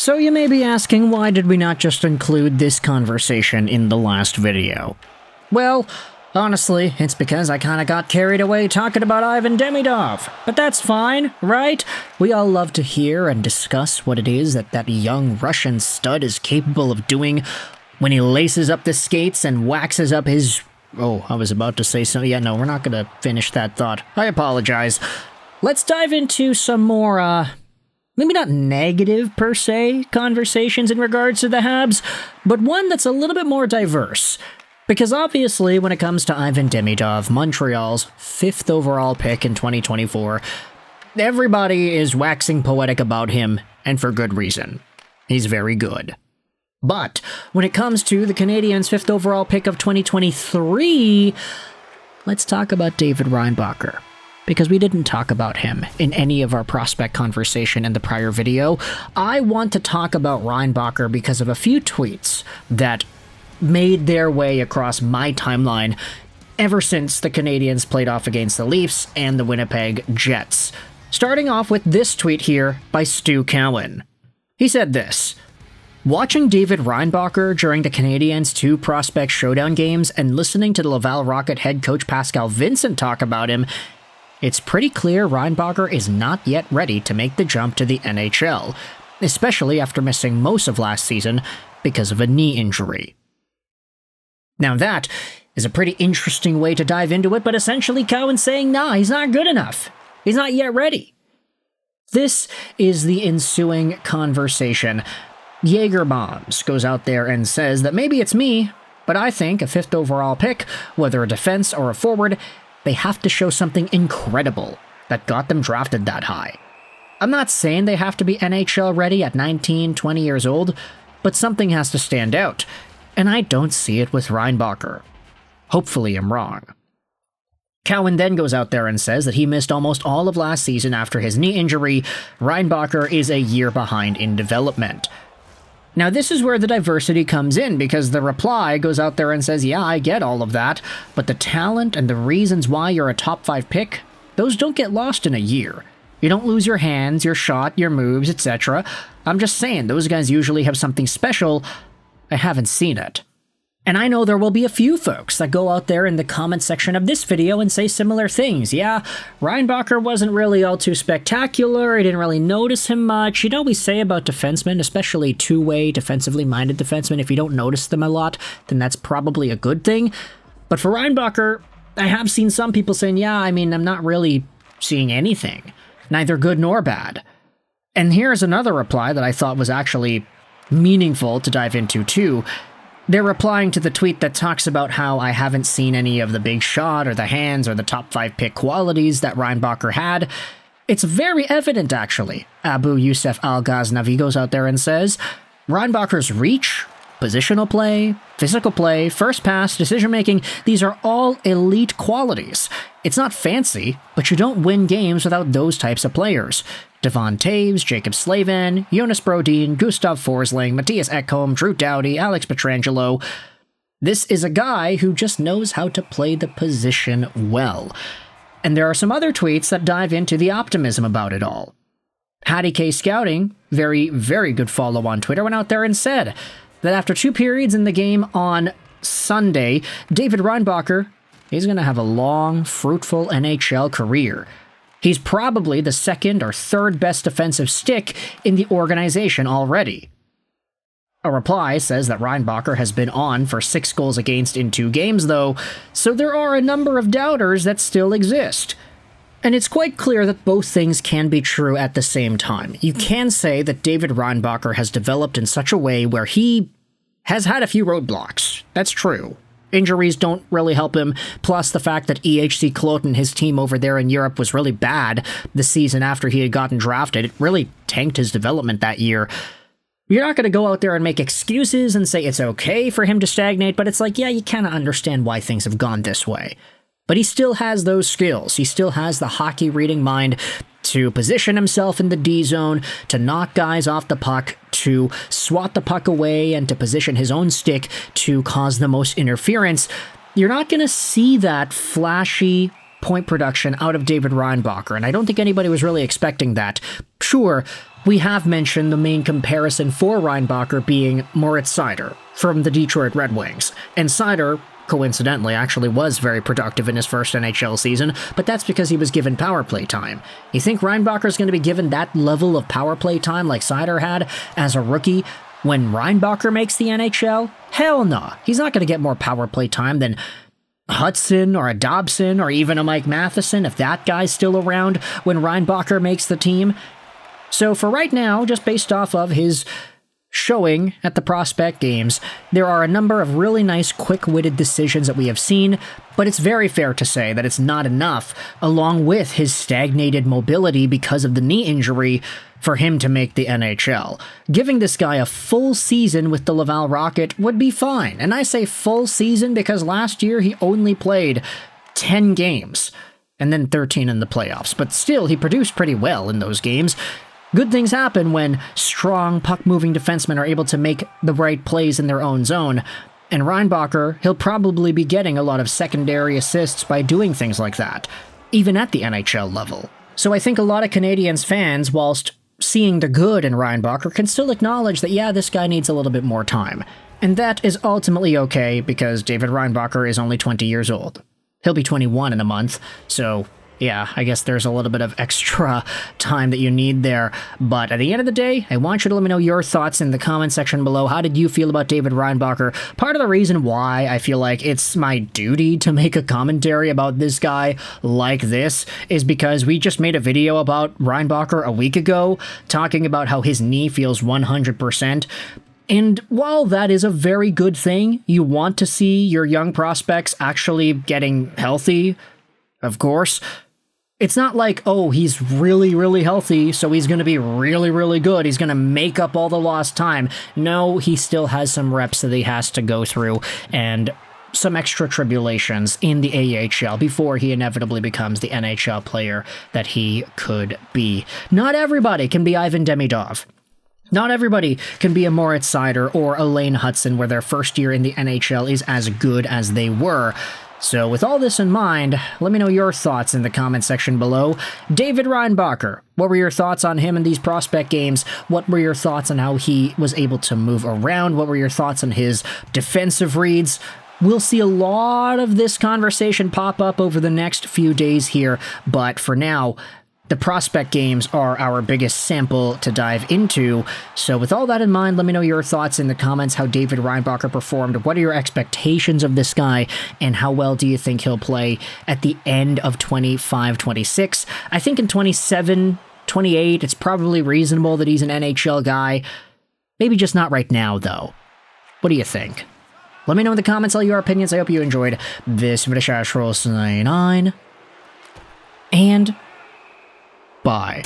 So you may be asking, why did we not just include this conversation in the last video? Well, honestly, it's because I kinda got carried away talking about Ivan Demidov. But that's fine, right? We all love to hear and discuss what it is that young Russian stud is capable of doing when he laces up the skates and waxes up his... Oh, I was about to say something. Yeah, no, we're not gonna finish that thought. I apologize. Let's dive into some more, maybe not negative per se conversations in regards to the Habs, but one that's a little bit more diverse. Because obviously, when it comes to Ivan Demidov, Montreal's 5th overall pick in 2024, everybody is waxing poetic about him, and for good reason. He's very good. But when it comes to the Canadiens' 5th overall pick of 2023, let's talk about David Reinbacher. Because we didn't talk about him in any of our prospect conversation in the prior video. I want to talk about Reinbacher because of a few tweets that made their way across my timeline ever since the Canadiens played off against the Leafs and the Winnipeg Jets. Starting off with this tweet here by Stu Cowan. He said this: "Watching David Reinbacher during the Canadiens' 2 prospect showdown games and listening to the Laval Rocket head coach Pascal Vincent talk about him, it's pretty clear Reinbacher is not yet ready to make the jump to the NHL, especially after missing most of last season because of a knee injury." Now that is a pretty interesting way to dive into it, but essentially Cowan's saying, nah, he's not good enough. He's not yet ready. This is the ensuing conversation. Jaeger Bombs goes out there and says that maybe it's me, but I think a 5th overall pick, whether a defense or a forward, they have to show something incredible that got them drafted that high. I'm not saying they have to be NHL ready at 19, 20 years old, but something has to stand out. And I don't see it with Reinbacher. Hopefully I'm wrong. Cowan then goes out there and says that he missed almost all of last season after his knee injury. Reinbacher is a year behind in development. Now this is where the diversity comes in, because the reply goes out there and says, yeah, I get all of that, but the talent and the reasons why you're a top 5 pick, those don't get lost in a year. You don't lose your hands, your shot, your moves, etc. I'm just saying, those guys usually have something special. I haven't seen it. And I know there will be a few folks that go out there in the comment section of this video and say similar things. Yeah, Reinbacher wasn't really all too spectacular, I didn't really notice him much. You know, we say about defensemen, especially two-way defensively minded defensemen, if you don't notice them a lot, then that's probably a good thing. But for Reinbacher, I have seen some people saying, yeah, I mean, I'm not really seeing anything, neither good nor bad. And here's another reply that I thought was actually meaningful to dive into too. They're replying to the tweet that talks about how I haven't seen any of the big shot or the hands or the top 5 pick qualities that Reinbacher had. It's very evident, actually. Abu Youssef Al-Ghaznavi goes out there and says, Reinbacher's reach, positional play, physical play, first pass, decision-making, these are all elite qualities. It's not fancy, but you don't win games without those types of players. Devon Taves, Jacob Slavin, Jonas Brodin, Gustav Forsling, Matthias Ekholm, Drew Doughty, Alex Pietrangelo. This is a guy who just knows how to play the position well. And there are some other tweets that dive into the optimism about it all. Hattie K Scouting, very, very good follow on Twitter, went out there and said that after 2 periods in the game on Sunday, David Reinbacher, he's going to have a long, fruitful NHL career. He's probably the 2nd or 3rd best defensive stick in the organization already. A reply says that Reinbacher has been on for 6 goals against in 2 games, though, so there are a number of doubters that still exist. And it's quite clear that both things can be true at the same time. You can say that David Reinbacher has developed in such a way where he has had a few roadblocks. That's true. Injuries don't really help him, plus the fact that EHC Kloten, his team over there in Europe, was really bad the season after he had gotten drafted. It really tanked his development that year. You're not going to go out there and make excuses and say it's okay for him to stagnate, but it's like, yeah, you kind of understand why things have gone this way. But he still has those skills. He still has the hockey reading mind to position himself in the D zone, to knock guys off the puck, to swat the puck away, and to position his own stick to cause the most interference. You're not going to see that flashy point production out of David Reinbacher, and I don't think anybody was really expecting that. Sure, we have mentioned the main comparison for Reinbacher being Moritz Seider from the Detroit Red Wings, and Seider, coincidentally, actually was very productive in his first NHL season, but that's because he was given power play time. You think Reinbacher's going to be given that level of power play time like Seider had as a rookie when Reinbacher makes the NHL? Hell no. He's not going to get more power play time than Hudson or a Dobson or even a Mike Matheson if that guy's still around when Reinbacher makes the team. So for right now, just based off of his showing at the prospect games, there are a number of really nice quick-witted decisions that we have seen, but it's very fair to say that it's not enough, along with his stagnated mobility because of the knee injury, for him to make the NHL. Giving this guy a full season with the Laval Rocket would be fine, and I say full season because last year he only played 10 games, and then 13 in the playoffs, but still he produced pretty well in those games. Good things happen when strong, puck-moving defensemen are able to make the right plays in their own zone, and Reinbacher, he'll probably be getting a lot of secondary assists by doing things like that, even at the NHL level. So I think a lot of Canadiens fans, whilst seeing the good in Reinbacher, can still acknowledge that, yeah, this guy needs a little bit more time. And that is ultimately okay, because David Reinbacher is only 20 years old. He'll be 21 in a month, so yeah, I guess there's a little bit of extra time that you need there. But at the end of the day, I want you to let me know your thoughts in the comment section below. How did you feel about David Reinbacher? Part of the reason why I feel like it's my duty to make a commentary about this guy like this is because we just made a video about Reinbacher a week ago, talking about how his knee feels 100%. And while that is a very good thing, you want to see your young prospects actually getting healthy, of course. It's not like, oh, he's really, really healthy, so he's going to be really, really good. He's going to make up all the lost time. No, he still has some reps that he has to go through and some extra tribulations in the AHL before he inevitably becomes the NHL player that he could be. Not everybody can be Ivan Demidov. Not everybody can be a Moritz Seider or a Lane Hudson where their first year in the NHL is as good as they were. So with all this in mind, let me know your thoughts in the comment section below. David Reinbacher, what were your thoughts on him in these prospect games? What were your thoughts on how he was able to move around? What were your thoughts on his defensive reads? We'll see a lot of this conversation pop up over the next few days here, but for now, the prospect games are our biggest sample to dive into, so with all that in mind, let me know your thoughts in the comments, how David Reinbacher performed, what are your expectations of this guy, and how well do you think he'll play at the end of 25-26. I think in 27-28, it's probably reasonable that he's an NHL guy. Maybe just not right now, though. What do you think? Let me know in the comments all your opinions. I hope you enjoyed this video. 99 and bye.